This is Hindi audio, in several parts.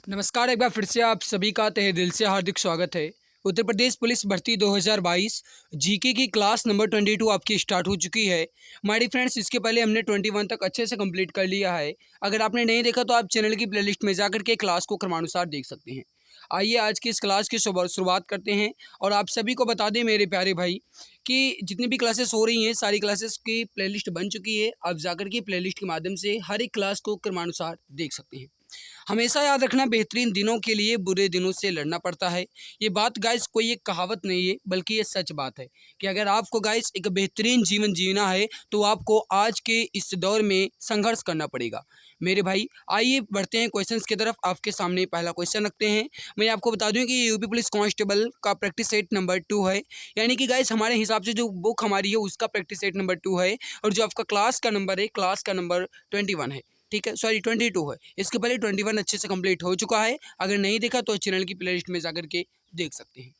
नमस्कार, एक बार फिर से आप सभी का तहे दिल से हार्दिक स्वागत है। उत्तर प्रदेश पुलिस भर्ती 2022 जीके की क्लास नंबर 22 आपकी स्टार्ट हो चुकी है। माय डियर फ्रेंड्स, इसके पहले हमने 21 तक अच्छे से कंप्लीट कर लिया है। अगर आपने नहीं देखा तो आप चैनल की प्लेलिस्ट में जाकर के क्लास को क्रमानुसार देख सकते हैं। आइए आज की इस क्लास की शुरुआत करते हैं और आप सभी को बता दें मेरे प्यारे भाई कि जितनी भी क्लासेस हो रही हैं सारी क्लासेस की प्लेलिस्ट बन चुकी है। आप जाकर के प्लेलिस्ट के माध्यम से हर एक क्लास को क्रमानुसार देख सकते हैं। हमेशा याद रखना, बेहतरीन दिनों के लिए बुरे दिनों से लड़ना पड़ता है। ये बात गाइस कोई एक कहावत नहीं है बल्कि ये सच बात है कि अगर आपको गाइस एक बेहतरीन जीवन जीना है तो आपको आज के इस दौर में संघर्ष करना पड़ेगा। मेरे भाई आइए बढ़ते हैं क्वेश्चंस की तरफ। आपके सामने पहला क्वेश्चन रखते हैं। मैं आपको बता दूं कि ये यूपी पुलिस कांस्टेबल का प्रैक्टिस सेट नंबर 2 है, यानी कि गाइस हमारे हिसाब से जो बुक हमारी है उसका प्रैक्टिस सेट नंबर 2 है और जो आपका क्लास का नंबर है क्लास का नंबर 21 है। ठीक है, सॉरी 22 है। इसके पहले 21 अच्छे से कंप्लीट हो चुका है। अगर नहीं देखा तो चैनल की प्लेलिस्ट में जाकर के देख सकते हैं।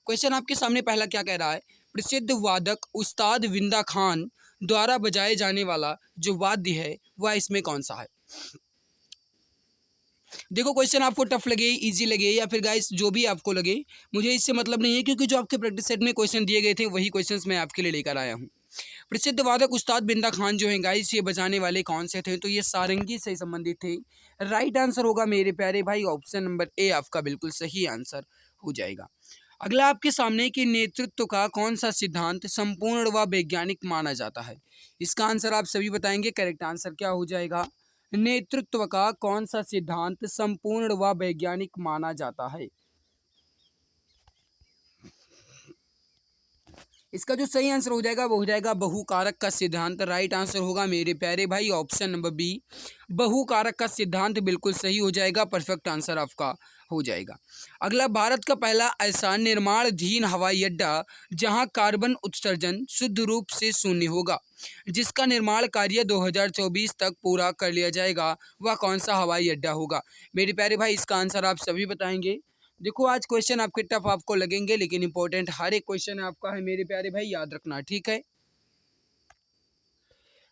क्वेश्चन आपके सामने पहला क्या कह रहा है? प्रसिद्ध वादक उस्ताद विंदा खान द्वारा बजाए जाने वाला जो वाद्य है वह इसमें कौन सा है? देखो, क्वेश्चन आपको टफ लगे, इजी लगे या फिर गाइस जो भी आपको लगे, मुझे इससे मतलब नहीं है, क्योंकि जो आपके प्रैक्टिस सेट में क्वेश्चन दिए गए थे वही क्वेश्चंस मैं आपके लिए लेकर आया हूँ। प्रसिद्ध वादक उस्ताद बिंदा खान जो हैं गाइस, ये बजाने वाले कौन से थे? तो ये सारंगी से संबंधित थे। राइट आंसर होगा मेरे प्यारे भाई ऑप्शन नंबर ए आपका बिल्कुल सही आंसर हो जाएगा। अगला आपके सामने कि नेतृत्व का कौन सा सिद्धांत संपूर्ण व वैज्ञानिक माना जाता है? इसका आंसर आप सभी बताएंगे। करेक्ट आंसर क्या हो जाएगा? नेतृत्व का कौन सा सिद्धांत संपूर्ण व वैज्ञानिक माना जाता है? इसका जो सही आंसर हो जाएगा वो हो जाएगा बहुकारक का सिद्धांत। राइट आंसर होगा मेरे प्यारे भाई ऑप्शन नंबर बी, बहुकारक का सिद्धांत बिल्कुल सही हो जाएगा। परफेक्ट आंसर आपका हो जाएगा। अगला, भारत का पहला ऐसा निर्माणाधीन हवाई अड्डा जहां कार्बन उत्सर्जन शुद्ध रूप से शून्य होगा, जिसका निर्माण कार्य 2024 तक पूरा कर लिया जाएगा, वह कौन सा हवाई अड्डा होगा? मेरे प्यारे भाई इसका आंसर आप सभी बताएंगे। देखो, आज क्वेश्चन आपके टफ आपको लगेंगे लेकिन इंपॉर्टेंट हर एक क्वेश्चन आपका है मेरे प्यारे भाई, याद रखना, ठीक है।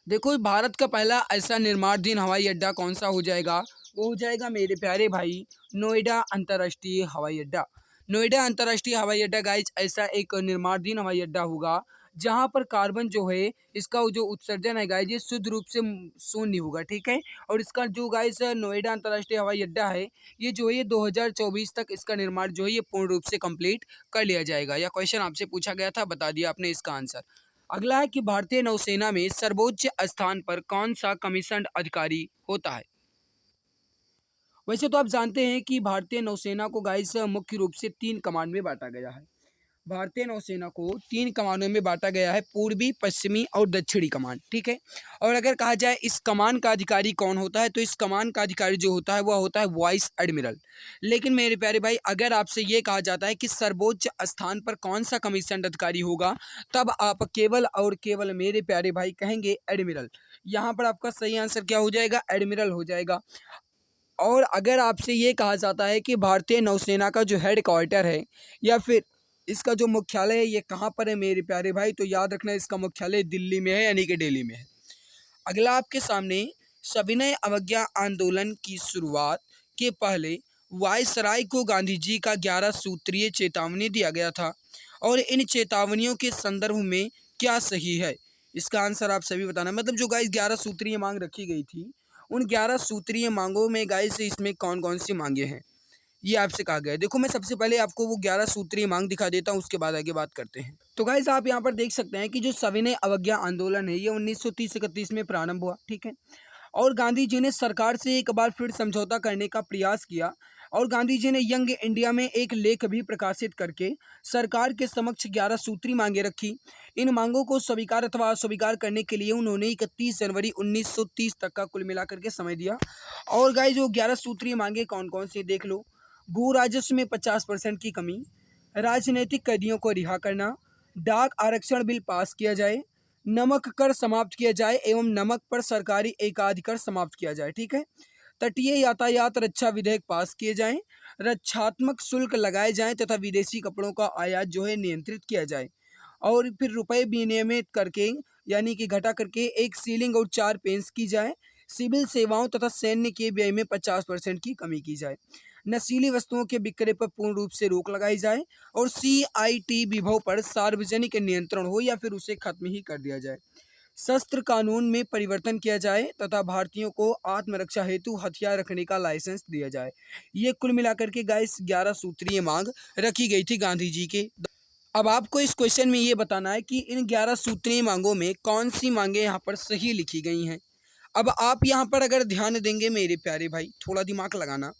देखो, भारत का पहला ऐसा निर्माणाधीन हवाई अड्डा कौन सा हो जाएगा? वो हो जाएगा मेरे प्यारे भाई नोएडा अंतर्राष्ट्रीय हवाई अड्डा। नोएडा अंतर्राष्ट्रीय हवाई अड्डा गाइज ऐसा एक निर्माणाधीन हवाई अड्डा होगा जहां पर कार्बन जो है इसका जो उत्सर्जन है गाइज ये शुद्ध रूप से शून्य होगा, ठीक है। और इसका जो गाइज नोएडा अंतर्राष्ट्रीय हवाई अड्डा है ये जो है ये 2024 तक इसका निर्माण जो है ये पूर्ण रूप से कंप्लीट कर लिया जाएगा। यह क्वेश्चन आपसे पूछा गया था, बता दिया आपने इसका आंसर। अगला है कि भारतीय नौसेना में सर्वोच्च स्थान पर कौन सा कमीशन अधिकारी होता है? वैसे तो आप जानते हैं कि भारतीय नौसेना को गाइस मुख्य रूप से 3 कमान में बांटा गया है। भारतीय नौसेना को 3 कमानों में बांटा गया है, पूर्वी, पश्चिमी और दक्षिणी कमान, ठीक है। और अगर कहा जाए इस कमान का अधिकारी कौन होता है तो इस कमान का अधिकारी जो होता है वह होता है वाइस एडमिरल। लेकिन मेरे प्यारे भाई अगर आपसे ये कहा जाता है कि सर्वोच्च स्थान पर कौन सा कमीशन अधिकारी होगा, तब आप केवल और केवल मेरे प्यारे भाई कहेंगे एडमिरल। यहाँ पर आपका सही आंसर क्या हो जाएगा? एडमिरल हो जाएगा। और अगर आपसे ये कहा जाता है कि भारतीय नौसेना का जो हेड क्वार्टर है या फिर इसका जो मुख्यालय है ये कहाँ पर है मेरे प्यारे भाई, तो याद रखना इसका मुख्यालय दिल्ली में है, यानी कि दिल्ली में है। अगला आपके सामने, सविनय अवज्ञा आंदोलन की शुरुआत के पहले वायसराय को गांधी जी का 11 सूत्रीय चेतावनी दिया गया था और इन चेतावनियों के संदर्भ में क्या सही है? इसका आंसर आप सभी बताना। मतलब जो गाइस 11 सूत्रीय मांग रखी गई थी उन 11 सूत्रीय मांगों में गाइस इसमें कौन कौन सी मांगे हैं ये आपसे कहा गया है। देखो, मैं सबसे पहले आपको वो 11 सूत्रीय मांग दिखा देता हूँ, उसके बाद आगे बात करते हैं। तो गाइस आप यहाँ पर देख सकते हैं कि जो सविनय अवज्ञा आंदोलन है ये 1930-31 में प्रारंभ हुआ, ठीक है। और गांधी जी ने सरकार से एक बार फिर समझौता करने का प्रयास किया और गांधी जी ने यंग इंडिया में एक लेख भी प्रकाशित करके सरकार के समक्ष 11 सूत्री मांगे रखी। इन मांगों को स्वीकार अथवा अस्वीकार करने के लिए उन्होंने 31 जनवरी 1930 तक का कुल मिलाकर के समय दिया। और गाइस जो 11 सूत्रीय मांगे कौन कौन सी देख लो। भू राजस्व में 50% की कमी, राजनीतिक कैदियों को रिहा करना, डाक आरक्षण बिल पास किया जाए, नमक कर समाप्त किया जाए एवं नमक पर सरकारी एकाधिकार समाप्त किया जाए, ठीक है। तटीय यातायात रक्षा विधेयक पास किए जाएं, रक्षात्मक शुल्क लगाए जाएं तथा विदेशी कपड़ों का आयात जो है नियंत्रित किया जाए। और फिर रुपए विनियमित करके यानी कि घटा करके एक सीलिंग और 4 पेंस की जाए। सिविल सेवाओं तथा सैन्य के व्यय में 50% की कमी की जाए। नशीली वस्तुओं के विक्रय पर पूर्ण रूप से रोक लगाई जाए और CIT विभव पर सार्वजनिक नियंत्रण हो या फिर उसे खत्म ही कर दिया जाए। शस्त्र कानून में परिवर्तन किया जाए तथा भारतीयों को आत्मरक्षा हेतु हथियार रखने का लाइसेंस दिया जाए। ये कुल मिलाकर के गाइस 11 सूत्रीय मांग रखी गई थी गांधी जी के। अब आपको इस क्वेश्चन में ये बताना है कि इन 11 सूत्रीय मांगों में कौन सी मांगे यहाँ पर सही लिखी गई हैं। अब आप यहाँ पर अगर ध्यान देंगे मेरे प्यारे भाई, थोड़ा दिमाग लगाना,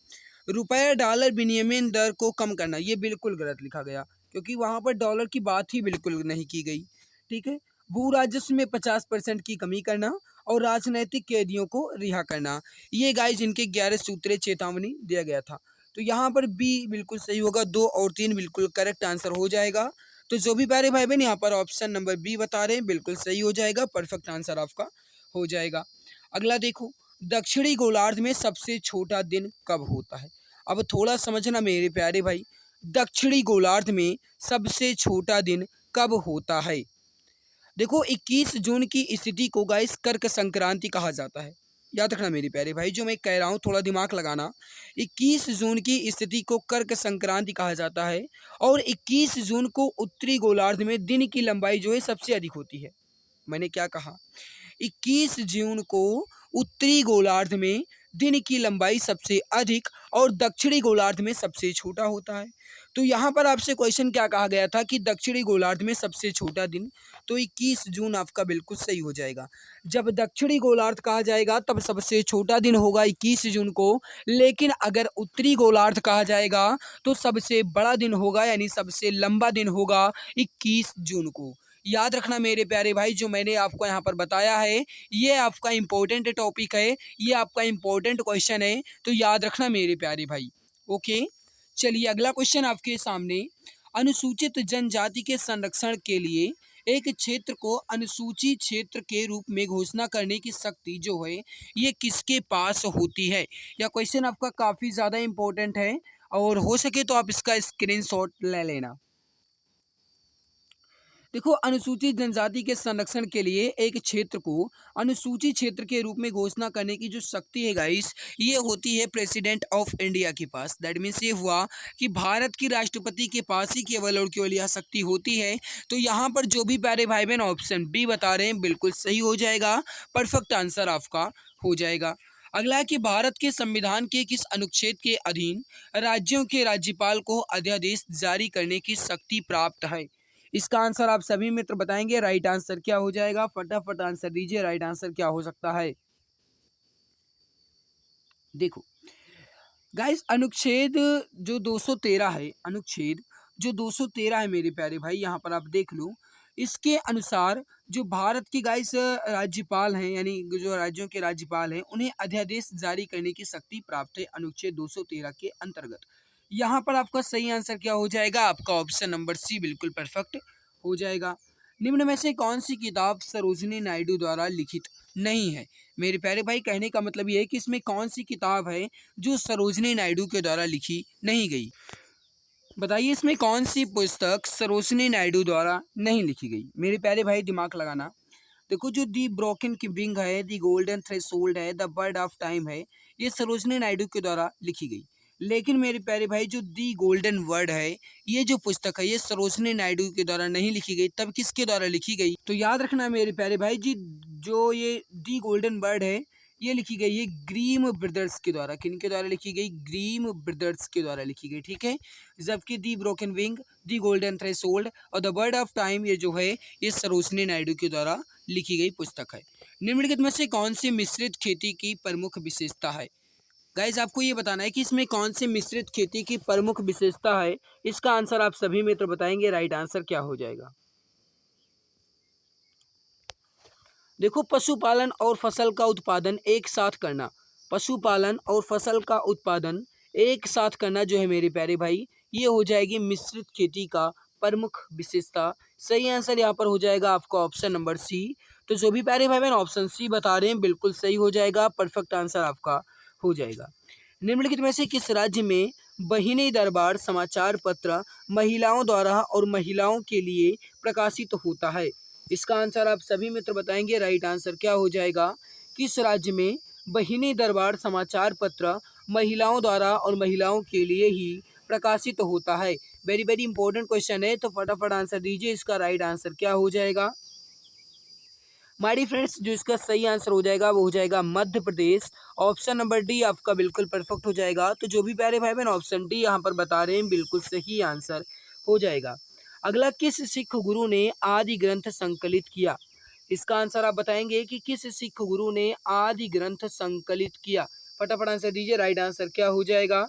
रुपया डॉलर विनिमय दर को कम करना, ये बिल्कुल गलत लिखा गया क्योंकि वहाँ पर डॉलर की बात ही बिल्कुल नहीं की गई। ठीक है। भू राजस्व में 50% की कमी करना और राजनैतिक कैदियों को रिहा करना, ये गाइस इनके 11 सूत्रीय चेतावनी दिया गया था। तो यहाँ पर बी बिल्कुल सही होगा, 2 और 3 बिल्कुल करेक्ट आंसर हो जाएगा। तो जो भी प्यारे भाई बहन यहाँ पर ऑप्शन नंबर बी बता रहे हैं बिल्कुल सही हो जाएगा, परफेक्ट आंसर आपका हो जाएगा। अगला देखो, दक्षिणी गोलार्ध में सबसे छोटा दिन कब होता है। अब थोड़ा समझना मेरे प्यारे भाई, दक्षिणी गोलार्ध में सबसे छोटा दिन कब होता है। देखो 21 जून की स्थिति को गाइस कर्क संक्रांति कहा जाता है। याद रखना मेरे प्यारे भाई, जो मैं कह रहा हूँ थोड़ा दिमाग लगाना। 21 जून की स्थिति को कर्क संक्रांति कहा जाता है और 21 जून को उत्तरी गोलार्ध में दिन की लंबाई जो है सबसे अधिक होती है। मैंने क्या कहा, 21 जून को उत्तरी गोलार्ध में दिन की लंबाई सबसे अधिक और दक्षिणी गोलार्ध में सबसे छोटा होता है। तो यहाँ पर आपसे क्वेश्चन क्या कहा गया था कि दक्षिणी गोलार्ध में सबसे छोटा दिन, तो 21 जून आपका बिल्कुल सही हो जाएगा। जब दक्षिणी गोलार्ध कहा जाएगा तब सबसे छोटा दिन होगा 21 जून को, लेकिन अगर उत्तरी गोलार्ध कहा जाएगा तो सबसे बड़ा दिन होगा यानी सबसे लंबा दिन होगा 21 जून को। याद रखना मेरे प्यारे भाई, जो मैंने आपको यहाँ पर बताया है ये आपका इम्पोर्टेंट टॉपिक है, ये आपका इम्पोर्टेंट क्वेश्चन है, तो याद रखना मेरे प्यारे भाई। ओके, चलिए अगला क्वेश्चन आपके सामने। अनुसूचित जनजाति के संरक्षण के लिए एक क्षेत्र को अनुसूचित क्षेत्र के रूप में घोषणा करने की शक्ति जो है ये किसके पास होती है। यह क्वेश्चन आपका काफ़ी ज़्यादा इम्पोर्टेंट है और हो सके तो आप इसका स्क्रीनशॉट ले लेना। देखो, अनुसूचित जनजाति के संरक्षण के लिए एक क्षेत्र को अनुसूचित क्षेत्र के रूप में घोषणा करने की जो शक्ति है गाइस ये होती है प्रेसिडेंट ऑफ इंडिया के पास। दैट मीन्स ये हुआ कि भारत की राष्ट्रपति के पास ही केवल और केवल यह शक्ति होती है। तो यहाँ पर जो भी प्यारे भाई बहन ऑप्शन बी बता रहे हैं बिल्कुल सही हो जाएगा, परफेक्ट आंसर आपका हो जाएगा। अगला है कि भारत के संविधान के किस अनुच्छेद के अधीन राज्यों के राज्यपाल को अध्यादेश जारी करने की शक्ति प्राप्त है। इसका आंसर आप सभी मित्र बताएंगे राइट आंसर क्या हो जाएगा, फटाफट आंसर दीजिए, राइट आंसर क्या हो सकता है। देखो गाइस, अनुच्छेद जो 213 है, अनुच्छेद जो 213 है मेरे प्यारे भाई, यहाँ पर आप देख लो, इसके अनुसार जो भारत के गाइस राज्यपाल हैं यानी जो राज्यों के राज्यपाल हैं उन्हें अध्यादेश जारी करने की शक्ति प्राप्त है अनुच्छेद 213 के अंतर्गत। यहाँ पर आपका सही आंसर क्या हो जाएगा, आपका ऑप्शन नंबर सी बिल्कुल परफेक्ट हो जाएगा। निम्न में से कौन सी किताब सरोजिनी नायडू द्वारा लिखित नहीं है। मेरे प्यारे भाई, कहने का मतलब ये है कि इसमें कौन सी किताब है जो सरोजिनी नायडू के द्वारा लिखी नहीं गई। बताइए इसमें कौन सी पुस्तक सरोजिनी नायडू द्वारा नहीं लिखी गई। मेरे प्यारे भाई दिमाग लगाना। देखो, जो दी ब्रोकन की विंग है, दी गोल्डन थ्रेशोल्ड है, द बर्ड ऑफ टाइम है, ये सरोजिनी नायडू के द्वारा लिखी गई। लेकिन मेरे प्यारे भाई जो दी गोल्डन वर्ड है ये जो पुस्तक है ये सरोजिनी नायडू के द्वारा नहीं लिखी गई, तब किसके द्वारा लिखी गई। तो याद रखना मेरे प्यारे भाई जी, जो ये दी गोल्डन वर्ड है ये लिखी गई है ग्रीम ब्रदर्स के द्वारा। किनके द्वारा लिखी गई, ग्रीम ब्रदर्स के द्वारा लिखी गई। ठीक है, जबकि दी ब्रोकन विंग, दी गोल्डन थ्रेशोल्ड और द बर्ड ऑफ टाइम ये जो है ये सरोजिनी नायडू के द्वारा लिखी गई पुस्तक है। निम्नलिखित में से कौन सी मिश्रित खेती की प्रमुख विशेषता है। गाइज आपको ये बताना है कि इसमें कौन सी मिश्रित खेती की प्रमुख विशेषता है। इसका आंसर आप सभी मित्र बताएंगे, राइट आंसर क्या हो जाएगा। देखो, पशुपालन और फसल का उत्पादन एक साथ करना, पशुपालन और फसल का उत्पादन एक साथ करना जो है मेरे प्यारे भाई ये हो जाएगी मिश्रित खेती का प्रमुख विशेषता। सही आंसर यहाँ पर हो जाएगा आपका ऑप्शन नंबर सी। तो जो भी प्यारे भाई बहन ऑप्शन सी बता रहे हैं बिल्कुल सही हो जाएगा, परफेक्ट आंसर आपका हो जाएगा। निम्नलिखित में से किस राज्य में बहिनी दरबार समाचार पत्र महिलाओं द्वारा और महिलाओं के लिए प्रकाशित होता है। इसका आंसर आप सभी मित्र बताएंगे, राइट आंसर क्या हो जाएगा। किस राज्य में बहिनी दरबार समाचार पत्र महिलाओं द्वारा और महिलाओं के लिए ही प्रकाशित होता है। वेरी वेरी इंपॉर्टेंट क्वेश्चन है, तो फटाफट आंसर दीजिए। इसका राइट आंसर क्या हो जाएगा? माय फ्रेंड्स, जो इसका सही आंसर हो जाएगा वो हो जाएगा Madhya Pradesh. Option number D आपका बिल्कुल परफेक्ट हो जाएगा। तो जो भी प्यारे भाई बहन ऑप्शन डी यहाँ पर बता रहे हैं बिल्कुल सही आंसर हो जाएगा। अगला, किस सिख गुरु ने आदि ग्रंथ संकलित किया? इसका आंसर आप बताएंगे कि किस सिख गुरु ने आदि ग्रंथ संकलित किया। फटाफट आंसर दीजिए, राइट आंसर क्या हो जाएगा?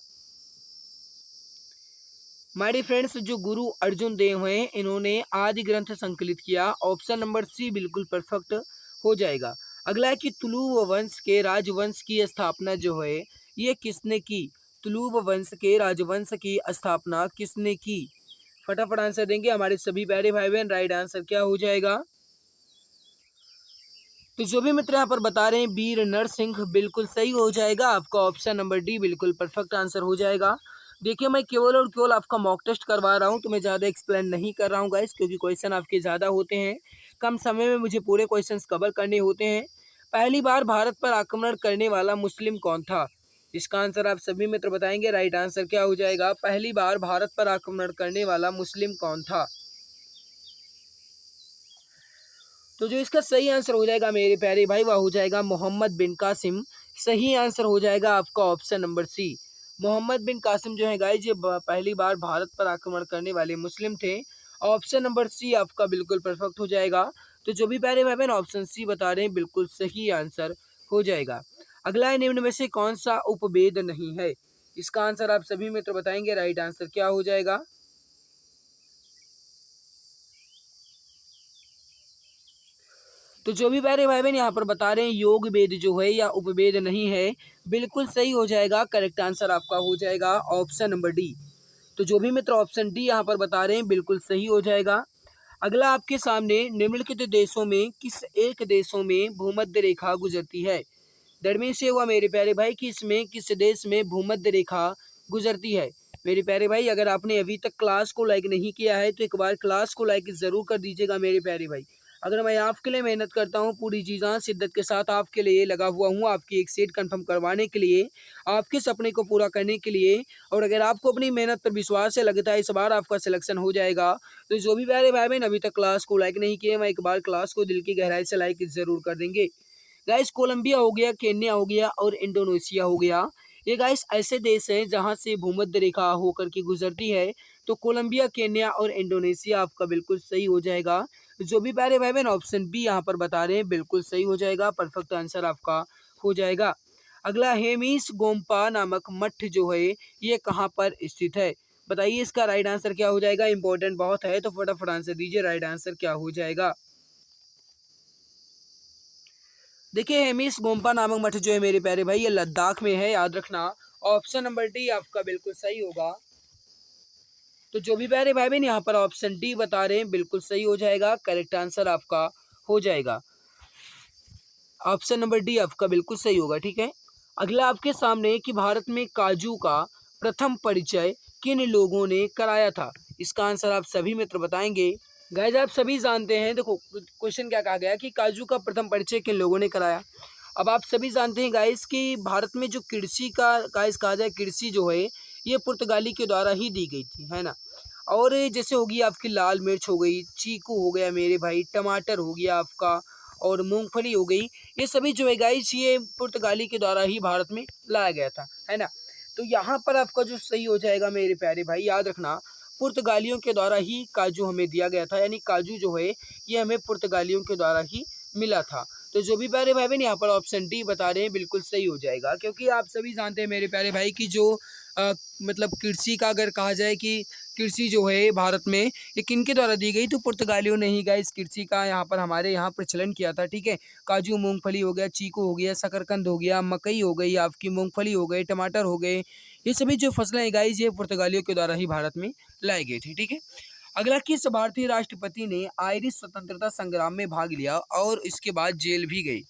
माय फ्रेंड्स, जो गुरु अर्जुन देव हैं इन्होंने आदि ग्रंथ संकलित किया। ऑप्शन नंबर सी बिल्कुल परफेक्ट हो जाएगा। अगला है कि तुलुव वंश के राजवंश की स्थापना जो है ये किसने की? तुलुव वंश के राजवंश की स्थापना किसने की? फटाफट आंसर देंगे हमारे सभी प्यारे भाई बहन। राइट आंसर क्या हो जाएगा? तो जो भी मित्र यहाँ पर बता रहे हैं वीर नरसिंह, बिल्कुल सही हो जाएगा। आपका ऑप्शन नंबर डी बिल्कुल परफेक्ट आंसर हो जाएगा। देखिए, मैं केवल और केवल आपका मॉक टेस्ट करवा रहा हूँ, तो मैं ज़्यादा एक्सप्लेन नहीं कर रहा हूँ गाइस, क्योंकि क्वेश्चन आपके ज़्यादा होते हैं। कम समय में मुझे पूरे क्वेश्चंस कवर करने होते हैं। पहली बार भारत पर आक्रमण करने वाला मुस्लिम कौन था? इसका आंसर आप सभी मित्र बताएंगे। राइट आंसर क्या हो जाएगा? पहली बार भारत पर आक्रमण करने वाला मुस्लिम कौन था? तो जो इसका सही आंसर हो जाएगा मेरे प्यारे भाई वह हो जाएगा मोहम्मद बिन कासिम। सही आंसर हो जाएगा आपका ऑप्शन नंबर सी। मोहम्मद बिन कासिम जो है गाइज ये पहली बार भारत पर आक्रमण करने वाले मुस्लिम थे। ऑप्शन नंबर सी आपका बिल्कुल परफेक्ट हो जाएगा। तो जो भी प्यारे भाई बहन ऑप्शन सी बता रहे हैं बिल्कुल सही आंसर हो जाएगा। अगला है, निम्न में से कौन सा उपवेद नहीं है? इसका आंसर आप सभी मित्र बताएंगे। राइट आंसर क्या हो जाएगा? तो जो भी प्यारे भाई बहन यहाँ पर बता रहे हैं योग वेद जो है या उपवेद नहीं है, बिल्कुल सही हो जाएगा। करेक्ट आंसर आपका हो जाएगा ऑप्शन नंबर डी। तो जो भी मित्र ऑप्शन डी यहाँ पर बता रहे हैं बिल्कुल सही हो जाएगा। अगला आपके सामने, निम्नलिखित देशों में किस एक देशों में भूमध्य रेखा गुजरती है? दैट मीन्स ये हुआ मेरे प्यारे भाई कि इसमें किस देश में भूमध्य रेखा गुजरती है। मेरे प्यारे भाई, अगर आपने अभी तक क्लास को लाइक नहीं किया है तो एक बार क्लास को लाइक जरूर कर दीजिएगा मेरे प्यारे भाई। अगर मैं आपके लिए मेहनत करता हूँ पूरी जी जान शिद्दत के साथ, आपके लिए लगा हुआ हूँ आपकी एक सीट कंफर्म करवाने के लिए, आपके सपने को पूरा करने के लिए। और अगर आपको अपनी मेहनत पर विश्वास है, लगता है इस बार आपका सिलेक्शन हो जाएगा, तो जो भी प्यारे भाई बहन अभी तक क्लास को लाइक नहीं किए, मैं एक बार क्लास को दिल की गहराई से लाइक जरूर कर देंगे। गाइस, कोलंबिया हो गया, केन्या हो गया और इंडोनेशिया हो गया, ये गाइस ऐसे देश हैं जहां से भूमध्य रेखा होकर के गुजरती है। तो कोलंबिया, केन्या और इंडोनेशिया आपका बिल्कुल सही हो जाएगा। जो भी प्यारे भाई बहन ऑप्शन बी यहाँ पर बता रहे हैं बिल्कुल सही हो जाएगा। परफेक्ट आंसर आपका हो जाएगा। अगला, हेमिस गोम्पा नामक मठ जो है ये कहाँ पर स्थित है? बताइए इसका राइट आंसर क्या हो जाएगा। इंपॉर्टेंट बहुत है, तो फटाफट आंसर दीजिए। राइट आंसर क्या हो जाएगा? देखिए, हेमिस गोम्पा नामक मठ जो है मेरे प्यारे भाई ये लद्दाख में है, याद रखना। ऑप्शन नंबर डी आपका बिल्कुल सही होगा। तो जो भी प्यारे भाई बहन यहाँ पर ऑप्शन डी बता रहे हैं बिल्कुल सही हो जाएगा। करेक्ट आंसर आपका हो जाएगा। ऑप्शन नंबर डी आपका बिल्कुल सही होगा, ठीक है। अगला आपके सामने कि भारत में काजू का प्रथम परिचय किन लोगों ने कराया था? इसका आंसर आप सभी मित्र बताएंगे। गाइस, आप सभी जानते हैं, देखो क्वेश्चन क्या कहा गया कि काजू का प्रथम परिचय किन लोगों ने कराया। अब आप सभी जानते हैं गाइस कि भारत में जो कृषि का गाइस कहा जाए, कृषि जो है ये पुर्तगाली के द्वारा ही दी गई थी, है ना। और जैसे होगी आपकी लाल मिर्च हो गई, चीकू हो गया मेरे भाई, टमाटर हो गया आपका, और मूंगफली हो गई, ये सभी जो है गाइस ये पुर्तगाली के द्वारा ही भारत में लाया गया था, है ना। तो यहाँ पर आपका जो सही हो जाएगा मेरे प्यारे भाई, याद रखना पुर्तगालियों के द्वारा ही काजू हमें दिया गया था, यानी काजू जो है ये हमें पुर्तगालियों के द्वारा ही मिला था। तो जो भी प्यारे भाई बहन यहाँ पर ऑप्शन डी बता रहे हैं बिल्कुल सही हो जाएगा, क्योंकि आप सभी जानते हैं मेरे प्यारे भाई कि जो मतलब कृषि का अगर कहा जाए कि कृषि जो है भारत में ये किनके द्वारा दी गई, तो पुर्तगालियों ने ही गाइस कृषि का यहाँ पर हमारे यहाँ प्रचलन किया था, ठीक है। काजू, मूंगफली हो गया, चीकू हो गया, शकरकंद हो गया, मकई हो गई, आपकी मूंगफली हो गई, टमाटर हो गए, ये सभी जो फसलें हैं गाइस ये पुर्तगालियों के द्वारा ही भारत में लाई गई थी, ठीक है। अगला, किस भारतीय राष्ट्रपति ने आयरिश स्वतंत्रता संग्राम में भाग लिया और इसके बाद जेल भी गई?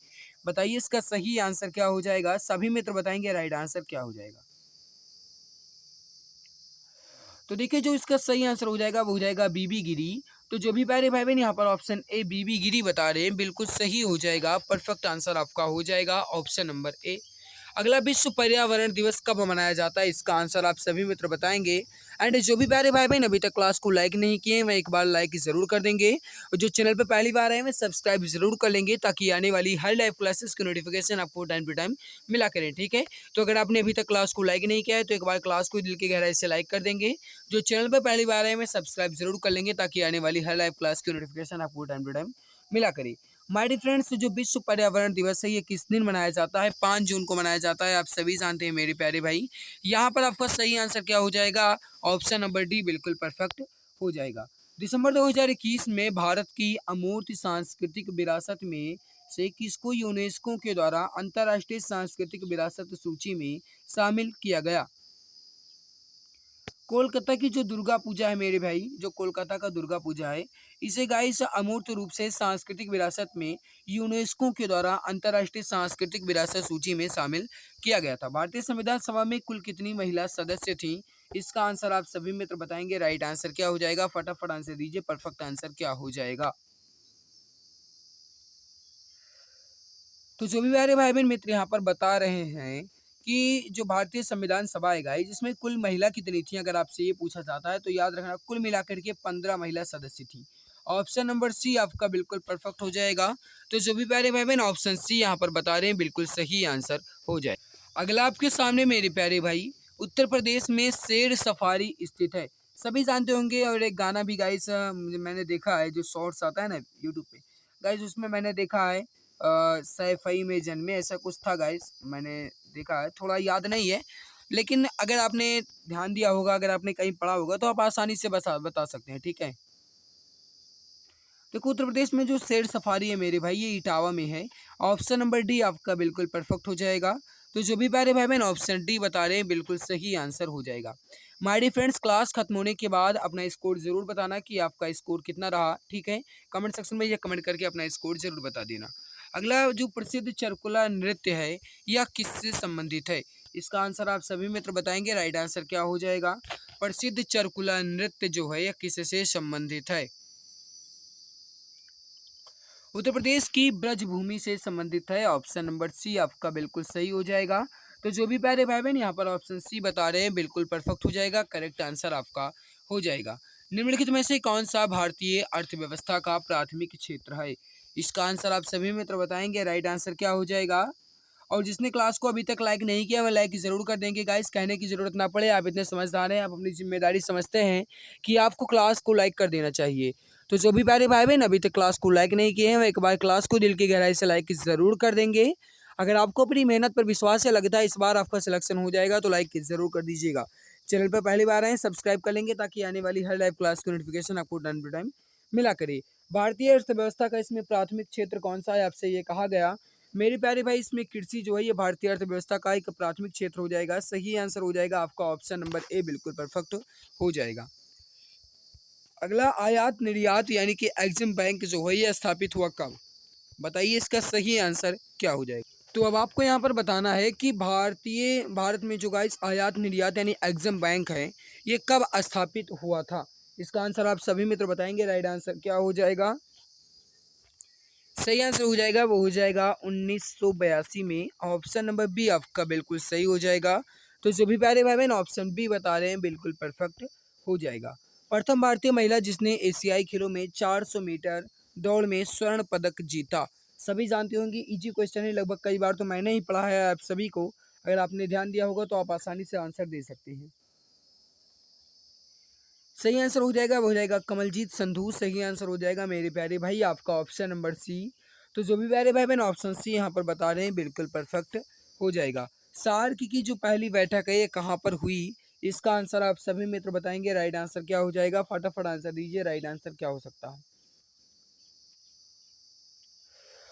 बताइए इसका सही आंसर क्या हो जाएगा। सभी मित्र बताएंगे राइट आंसर क्या हो जाएगा। तो देखिए, जो इसका सही आंसर हो जाएगा वो हो जाएगा बीबी गिरी। तो जो भी प्यारे भाई बहन यहाँ पर ऑप्शन ए बीबी गिरी बता रहे हैं बिल्कुल सही हो जाएगा। परफेक्ट आंसर आपका हो जाएगा ऑप्शन नंबर ए। अगला विश्व पर्यावरण दिवस कब मनाया जाता है, इसका आंसर आप सभी मित्र बताएंगे। एंड जो भी प्यारे भाई बहन अभी तक क्लास को लाइक नहीं किए हैं वह एक बार लाइक जरूर कर देंगे, और जो चैनल पर पहली बार आए हैं सब्सक्राइब जरूर कर लेंगे ताकि आने वाली हर लाइव क्लासेस की नोटिफिकेशन आपको टाइम टू टाइम मिला करें। ठीक है, तो अगर आपने अभी तक क्लास को लाइक नहीं किया है तो एक बार क्लास को दिल की गहराई से लाइक कर देंगे। जो चैनल पर पहली बार आए हैं सब्सक्राइब जरूर कर लेंगे ताकि आने वाली हर लाइव क्लास की नोटिफिकेशन आपको टाइम टू टाइम मिला करे। माय डियर फ्रेंड्स, जो विश्व पर्यावरण दिवस है ये किस दिन मनाया जाता है, 5 जून को मनाया जाता है। आप सभी जानते हैं मेरे प्यारे भाई। यहाँ पर आपका सही आंसर क्या हो जाएगा, ऑप्शन नंबर डी बिल्कुल परफेक्ट हो जाएगा। दिसंबर 2021 में भारत की अमूर्त सांस्कृतिक विरासत में से किसको यूनेस्को के द्वारा अंतर्राष्ट्रीय सांस्कृतिक विरासत सूची में शामिल किया गया। कोलकाता की जो दुर्गा पूजा है मेरे भाई, जो कोलकाता का दुर्गा पूजा है, इसे गाइस अमूर्त रूप से सांस्कृतिक विरासत में यूनेस्को के द्वारा अंतर्राष्ट्रीय सांस्कृतिक विरासत सूची में शामिल किया गया था। भारतीय संविधान सभा में कुल कितनी महिला सदस्य थीं, इसका आंसर आप सभी मित्र बताएंगे। राइट आंसर क्या हो जाएगा, फटाफट आंसर दीजिए। परफेक्ट आंसर क्या हो जाएगा। तो जो भी प्यारे भाई बहन मित्र यहाँ पर बता रहे हैं कि जो भारतीय संविधान सभा है गाइस, जिसमें कुल महिला कितनी थी, अगर आपसे ये पूछा जाता है तो याद रखना कुल मिलाकर के 15 महिला सदस्य थी। ऑप्शन नंबर सी आपका बिल्कुल परफेक्ट हो जाएगा। तो जो भी प्यारे भाई बहन ऑप्शन सी यहाँ पर बता रहे हैं बिल्कुल सही आंसर हो जाए। अगला आपके सामने मेरे प्यारे भाई, उत्तर प्रदेश में शेर सफारी स्थित है। सभी जानते होंगे, और एक गाना भी गाइस मैंने देखा है, जो शॉर्ट्स आता है ना यूट्यूब पे गाइस, उसमें मैंने देखा है सैफई में जन्मे, ऐसा कुछ था गाइस, मैंने देखा है, थोड़ा याद नहीं है। लेकिन अगर आपने ध्यान दिया होगा, अगर आपने कहीं पढ़ा होगा तो आप आसानी से बता सकते हैं। ठीक है, देखो उत्तर प्रदेश में जो शेर सफारी है मेरे भाई ये इटावा में है। ऑप्शन नंबर डी आपका बिल्कुल परफेक्ट हो जाएगा। तो जो भी प्यारे भाई बहन ऑप्शन डी बता रहे हैं बिल्कुल सही आंसर हो जाएगा। माय डियर फ्रेंड्स, क्लास खत्म होने के बाद अपना स्कोर जरूर बताना कि आपका स्कोर कितना रहा। ठीक है, कमेंट सेक्शन में ये कमेंट करके अपना स्कोर जरूर बता देना। अगला जो प्रसिद्ध चरकुला नृत्य है यह किससे संबंधित है, इसका आंसर आप सभी मित्र बताएंगे। राइट आंसर क्या हो जाएगा, प्रसिद्ध चरकुला नृत्य जो है यह किससे संबंधित है। उत्तर प्रदेश की ब्रजभूमि से संबंधित है। ऑप्शन नंबर सी आपका बिल्कुल सही हो जाएगा। तो जो भी प्यारे भाई बहन यहाँ पर ऑप्शन सी बता रहे हैं बिल्कुल परफेक्ट हो जाएगा। करेक्ट आंसर आपका हो जाएगा। निम्नलिखित में से कौन सा भारतीय अर्थव्यवस्था का प्राथमिक क्षेत्र है, इसका आंसर आप सभी मित्र बताएंगे। राइट आंसर क्या हो जाएगा। और जिसने क्लास को अभी तक लाइक नहीं किया वह लाइक जरूर कर देंगे गाइस, कहने की जरूरत ना पड़े, आप इतने समझदार हैं, आप अपनी जिम्मेदारी समझते हैं कि आपको क्लास को लाइक कर देना चाहिए। तो जो भी प्यारे भाई बहन अभी तक क्लास को लाइक नहीं किए हैं वह एक बार क्लास को दिल की गहराई से लाइक ज़रूर कर देंगे। अगर आपको अपनी मेहनत पर विश्वास है, लगता है इस बार आपका सिलेक्शन हो जाएगा, तो लाइक ज़रूर कर दीजिएगा। चैनल पर पहली बार आए सब्सक्राइब कर लेंगे ताकि आने वाली हर लाइव क्लास की नोटिफिकेशन आपको टाइम टू टाइम मिला करे। भारतीय अर्थव्यवस्था का इसमें प्राथमिक क्षेत्र कौन सा है, आपसे ये कहा गया मेरे प्यारे भाई। इसमें कृषि जो है ये भारतीय अर्थव्यवस्था का एक प्राथमिक क्षेत्र हो जाएगा। सही आंसर हो जाएगा आपका ऑप्शन नंबर ए बिल्कुल परफेक्ट हो जाएगा। अगला आयात निर्यात यानी कि एग्जिम बैंक जो है ये स्थापित हुआ कब, बताइए इसका सही आंसर क्या हो जाएगा। तो अब आपको यहाँ पर बताना है कि भारत में जो गाइस आयात निर्यात यानी एग्जिम बैंक है ये कब स्थापित हुआ था, इसका आंसर आप सभी मित्र बताएंगे। राइट आंसर क्या हो जाएगा, सही आंसर हो जाएगा वो हो जाएगा 1982 में। ऑप्शन नंबर बी आपका बिल्कुल सही हो जाएगा। तो जो भी प्यारे भाई बहन ऑप्शन बी बता रहे हैं बिल्कुल परफेक्ट हो जाएगा। प्रथम भारतीय महिला जिसने एशियाई खेलों में 400 मीटर दौड़ में स्वर्ण पदक जीता, सभी जानते होंगे, इजी क्वेश्चन है, लगभग कई बार तो मैंने ही पढ़ा है आप सभी को, अगर आपने ध्यान दिया होगा तो आप आसानी से आंसर दे सकते हैं। सही आंसर हो जाएगा वो हो जाएगा कमलजीत संधू। सही आंसर हो जाएगा मेरे प्यारे भाई आपका ऑप्शन नंबर सी। तो जो भी प्यारे भाई बहन ऑप्शन सी यहाँ पर बता रहे हैं बिल्कुल परफेक्ट हो जाएगा। सार्क की जो पहली बैठक है ये कहाँ पर हुई, इसका आंसर आप सभी मित्र बताएंगे। राइट आंसर क्या हो जाएगा, फटाफट आंसर दीजिए। राइट आंसर क्या हो सकता है।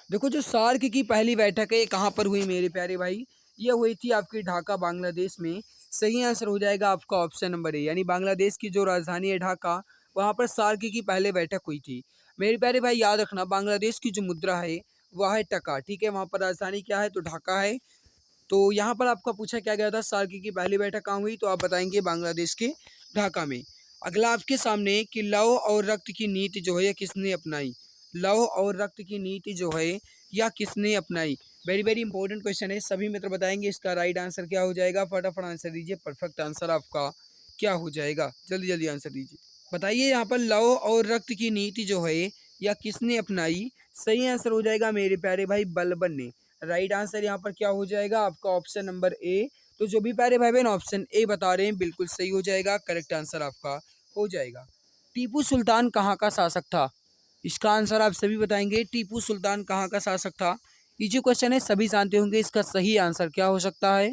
देखो जो सार्क की पहली बैठक है ये कहाँ पर हुई मेरे प्यारे भाई, ये हुई थी आपकी ढाका बांग्लादेश में। सही आंसर हो जाएगा आपका ऑप्शन नंबर ए, यानी बांग्लादेश की जो राजधानी है ढाका, वहाँ पर सार्क की पहले बैठक हुई थी। मेरे प्यारे भाई याद रखना बांग्लादेश की जो मुद्रा है वह है टका। ठीक है, वहाँ पर राजधानी क्या है तो ढाका है। तो यहाँ पर आपका पूछा क्या गया था सार्क की पहली बैठक कहाँ हुई, तो आप बताएंगे बांग्लादेश के ढाका में। अगला आपके सामने कि लव और रक्त की नीति जो है यह किसने अपनाई। लव और रक्त की नीति जो है यह किसने अपनाई। वेरी वेरी इंपॉर्टेंट क्वेश्चन है, सभी मित्र बताएंगे इसका राइट आंसर क्या हो जाएगा। फटाफट आंसर दीजिए, परफेक्ट आंसर आपका क्या हो जाएगा, जल्दी जल्दी आंसर दीजिए। बताइए यहाँ पर लव और रक्त की नीति जो है यह किसने अपनाई। सही आंसर हो जाएगा मेरे प्यारे भाई बलबन ने। राइट आंसर यहाँ पर क्या हो जाएगा आपका ऑप्शन नंबर ए। तो जो भी प्यारे भाई बहन ऑप्शन ए बता रहे हैं बिल्कुल सही हो जाएगा, करेक्ट आंसर आपका हो जाएगा। टीपू सुल्तान कहाँ का शासक था। इसका आंसर आप सभी बताएंगे, टीपू सुल्तान कहाँ का शासक था। इजी क्वेश्चन है, सभी जानते होंगे इसका सही आंसर क्या हो सकता है।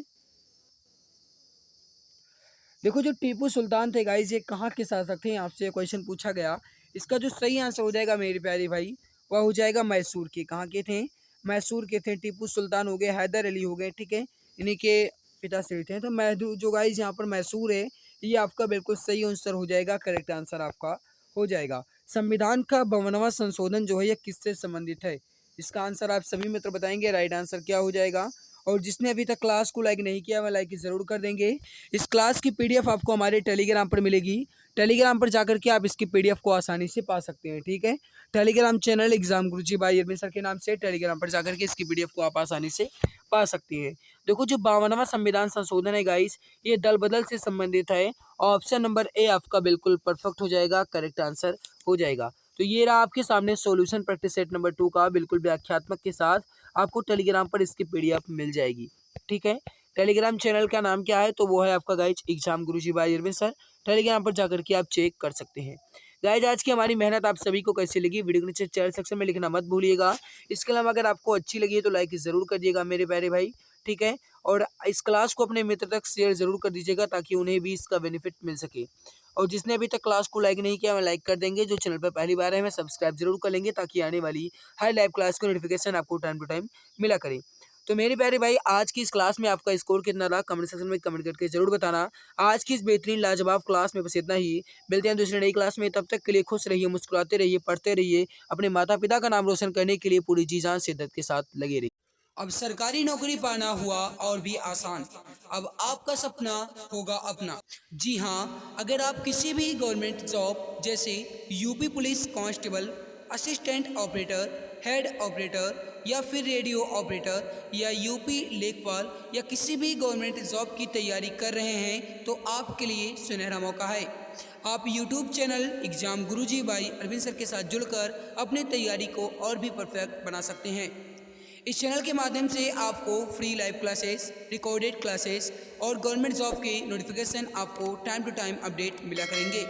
देखो जो टीपू सुल्तान थे गाइस ये कहाँ के शासक थे, आपसे क्वेश्चन पूछा गया। इसका जो सही आंसर हो जाएगा मेरे प्यारे भाई वह हो जाएगा मैसूर के। कहाँ के थे, मैसूर के थे। टीपू सुल्तान हो गए, हैदर अली हो गए, ठीक है, इन्हीं के पिताश्री थे। तो मैं जो गाइस यहाँ पर मैसूर है ये आपका बिल्कुल सही आंसर हो जाएगा, करेक्ट आंसर आपका हो जाएगा। संविधान का 52वां संशोधन जो है यह किससे संबंधित है। इसका आंसर आप सभी मित्र बताएंगे, राइट आंसर क्या हो जाएगा। और जिसने अभी तक क्लास को लाइक नहीं किया वह लाइक ज़रूर कर देंगे। इस क्लास की पीडीएफ आपको हमारे टेलीग्राम पर मिलेगी। टेलीग्राम पर जाकर के आप इसकी पीडीएफ को आसानी से पा सकते हैं, ठीक है। Telegram channel exam Guruji by Arvind sir के नाम से टेलीग्राम पर जाकर के इसकी पीडीएफ को आप आसानी से पा सकते हैं। देखो जो 52वां संविधान संशोधन है गाइस ये दल बदल से संबंधित है। ऑप्शन नंबर ए आपका बिल्कुल परफेक्ट हो जाएगा, करेक्ट आंसर हो जाएगा। तो ये रहा आपके सामने सॉल्यूशन प्रैक्टिस सेट नंबर 2 का बिल्कुल व्याख्यात्मक के साथ आपको टेलीग्राम पर इसकी पीडीएफ मिल जाएगी, ठीक है। टेलीग्राम चैनल का नाम क्या है, तो वो है आपका guys exam Guruji by Arvind sir. Telegram पर जाकर के आप चेक कर सकते हैं। गाइज आज की हमारी मेहनत आप सभी को कैसी लगी वीडियो के नीचे चैनल सेक्शन में लिखना मत भूलिएगा। इसके अलावा अगर आपको अच्छी लगी है तो लाइक ज़रूर करिएगा मेरे प्यारे भाई, ठीक है। और इस क्लास को अपने मित्र तक शेयर ज़रूर कर दीजिएगा ताकि उन्हें भी इसका बेनिफिट मिल सके। और जिसने अभी तक क्लास को लाइक नहीं किया वह लाइक कर देंगे, जो चैनल पर पहली बार है मैं सब्सक्राइब जरूर कर लेंगे ताकि आने वाली हर लाइव क्लास की नोटिफिकेशन आपको टाइम टू टाइम मिला करे। तो मेरे प्यारे भाई आज की इस क्लास में आपका स्कोर कितना रहा कमेंट सेक्शन में कमेंट करके जरूर बताना। आज की इस बेहतरीन लाजवाब क्लास में बस इतना ही। मिलते हैं दूसरी नई क्लास में, तब तक के लिए खुश रहिए, मुस्कुराते रहिए, पढ़ते रहिए, अपने माता पिता का नाम रोशन करने के लिए पूरी जी जान शिद्दत के साथ लगे रहिए। अब सरकारी नौकरी पाना हुआ और भी आसान, अब आपका सपना होगा अपना। जी हाँ, अगर आप किसी भी गवर्नमेंट जॉब जैसे UP police constable, assistant operator, head operator या फिर रेडियो ऑपरेटर या यूपी लेखपाल या किसी भी गवर्नमेंट जॉब की तैयारी कर रहे हैं तो आपके लिए सुनहरा मौका है। आप YouTube channel exam Guruji by Arvind sir के साथ जुड़कर अपनी तैयारी को और भी परफेक्ट बना सकते हैं। इस चैनल के माध्यम से आपको free live classes, recorded classes और गवर्नमेंट जॉब के नोटिफिकेशन आपको टाइम टू टाइम अपडेट मिला करेंगे।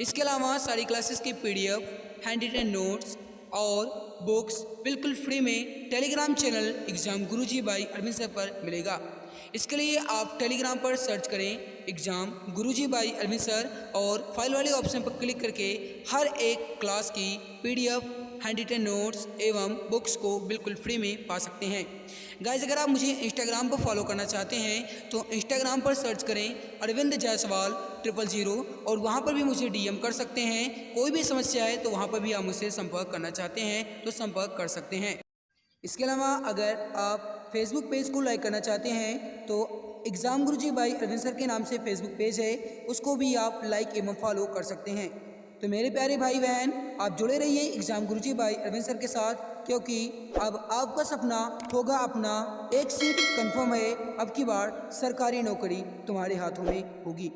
इसके अलावा सारी क्लासेस की पीडीएफ, हैंड रिटन नोट्स और बुक्स बिल्कुल फ्री में Telegram channel exam Guruji by Arvind sir पर मिलेगा। इसके लिए आप टेलीग्राम पर सर्च करें exam Guruji by Arvind sir और फाइल वाले ऑप्शन पर क्लिक करके हर एक क्लास की पीडीएफ, हैंड रिटन नोट्स एवं बुक्स को बिल्कुल फ्री में पा सकते हैं। गाइज अगर आप मुझे इंस्टाग्राम पर फॉलो करना चाहते हैं तो इंस्टाग्राम पर सर्च करें अरविंद जायसवाल 000 और वहाँ पर भी मुझे डीएम कर सकते हैं। कोई भी समस्या है तो वहाँ पर भी आप मुझसे संपर्क करना चाहते हैं तो संपर्क कर सकते हैं। इसके अलावा अगर आप फेसबुक पेज को लाइक करना चाहते हैं तो exam Guruji by Arvind sir के नाम से फेसबुक पेज है, उसको भी आप लाइक एवं फॉलो कर सकते हैं। तो मेरे प्यारे भाई बहन आप जुड़े रहिए exam Guruji by Arvind sir के साथ, क्योंकि अब आपका सपना होगा अपना। एक सीट कंफर्म है, अब की बार सरकारी नौकरी तुम्हारे हाथों में होगी।